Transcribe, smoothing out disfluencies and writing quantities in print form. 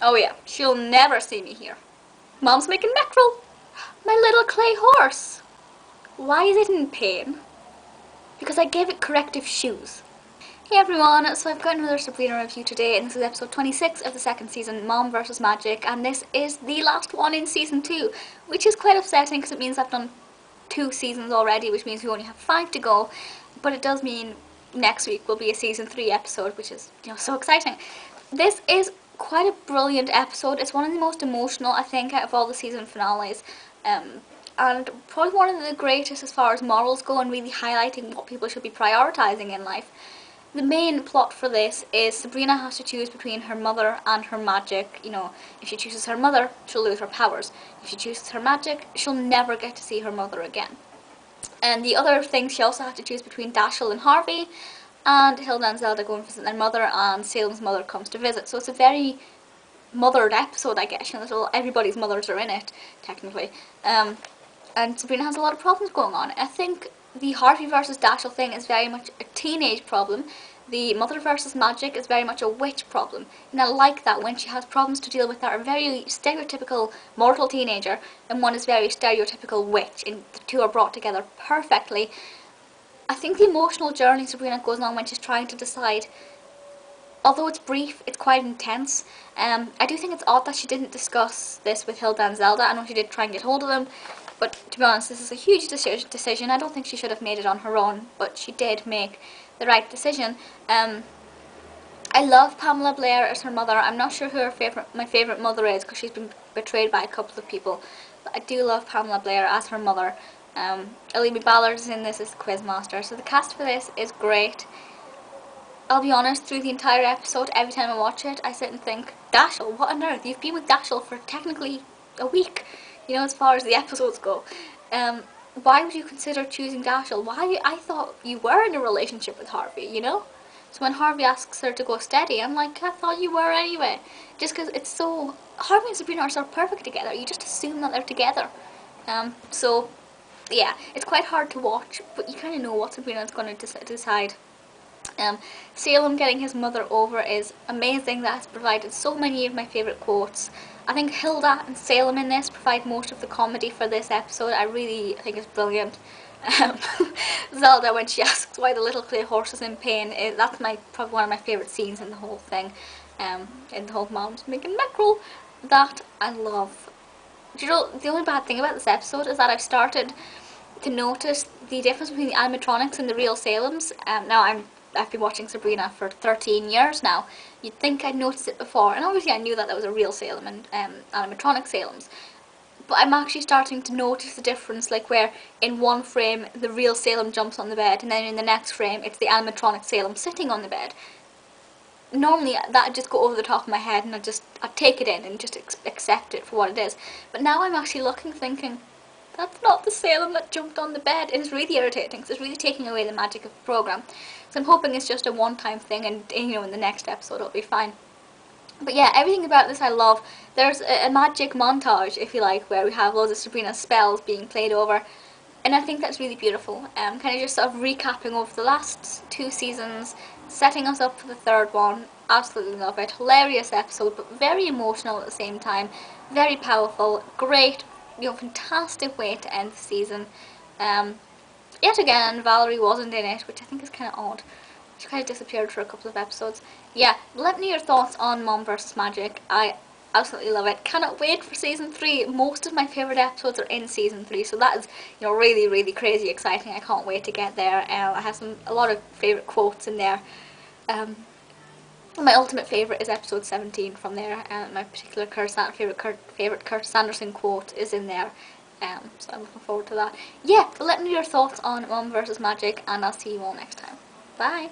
Oh yeah, she'll never see me here. Mom's making mackerel. My little clay horse. Why is it in pain? Because I gave it corrective shoes. Hey everyone, so I've got another Sabrina review today, and this is episode 26 of the second season, Mom vs Magic, and this is the last one in season 2, which is quite upsetting because it means I've done 2 seasons already, which means we only have 5 to go, but it does mean next week will be a season 3 episode, which is, so exciting. This is quite a brilliant episode. It's one of the most emotional, I think, out of all the season finales. And probably one of the greatest as far as morals go and really highlighting what people should be prioritising in life. The main plot for this is Sabrina has to choose between her mother and her magic. If she chooses her mother, she'll lose her powers. If she chooses her magic, she'll never get to see her mother again. And the other thing, she also has to choose between Dashiell and Harvey, and Hilda and Zelda go and visit their mother, and Salem's mother comes to visit. So it's a very mothered episode, I guess. Everybody's mothers are in it, technically. And Sabrina has a lot of problems going on. I think the Harvey versus Dashiell thing is very much a teenage problem. The mother versus magic is very much a witch problem. And I like that when she has problems to deal with that are very stereotypical mortal teenager and one is very stereotypical witch, and the two are brought together perfectly. I think the emotional journey Sabrina goes on when she's trying to decide, although it's brief, it's quite intense. I do think it's odd that she didn't discuss this with Hilda and Zelda. I know she did try and get hold of them, but to be honest, this is a huge decision. I don't think she should have made it on her own, but she did make the right decision. I love Pamela Blair as her mother. I'm not sure who my favourite mother is because she's been betrayed by a couple of people, but I do love Pamela Blair as her mother. Alimi Ballard is in this as Quizmaster, so the cast for this is great. I'll be honest, through the entire episode, every time I watch it, I sit and think, Dashiell, what on earth? You've been with Dashiell for technically a week, as far as the episodes go. Why would you consider choosing Dashiell? Why? I thought you were in a relationship with Harvey, So when Harvey asks her to go steady, I'm like, I thought you were anyway. Just because it's so... Harvey and Sabrina are so perfect together, you just assume that they're together. So, yeah, it's quite hard to watch, but you kind of know what Sabrina's going to decide. Salem getting his mother over is amazing. That has provided so many of my favourite quotes. I think Hilda and Salem in this provide most of the comedy for this episode. I really think it's brilliant. Zelda, when she asks why the little clay horse is in pain, that's probably one of my favourite scenes in the whole thing. In the whole Mom's making mackerel. That I love. The only bad thing about this episode is that I've started to notice the difference between the animatronics and the real Salems. Now I've been watching Sabrina for 13 years now. You'd think I'd noticed it before, and obviously I knew that was a real Salem and animatronic Salems. But I'm actually starting to notice the difference, like where in one frame the real Salem jumps on the bed, and then in the next frame it's the animatronic Salem sitting on the bed. Normally that'd just go over the top of my head and I'd take it in and just accept it for what it is. But now I'm actually looking, thinking, that's not the Salem that jumped on the bed. It is really irritating because it's really taking away the magic of the programme. So I'm hoping it's just a one-time thing, and in the next episode it'll be fine. But yeah, everything about this I love. There's a magic montage, if you like, where we have loads of Sabrina's spells being played over, and I think that's really beautiful. Kind of just sort of recapping over the last 2 seasons, setting us up for the 3rd one. Absolutely love it. Hilarious episode, but very emotional at the same time. Very powerful. Great, fantastic way to end the season. Yet again, Valerie wasn't in it, which I think is kind of odd. She kind of disappeared for a couple of episodes. Yeah, let me know your thoughts on Mom vs Magic. I absolutely love it. Cannot wait for season 3. Most of my favourite episodes are in season 3, so that is, really, really crazy exciting. I can't wait to get there. I have a lot of favourite quotes in there. My ultimate favourite is episode 17 from there. My particular favourite Curtis Anderson quote is in there. So I'm looking forward to that. Yeah, but let me know your thoughts on Mom vs Magic, and I'll see you all next time. Bye!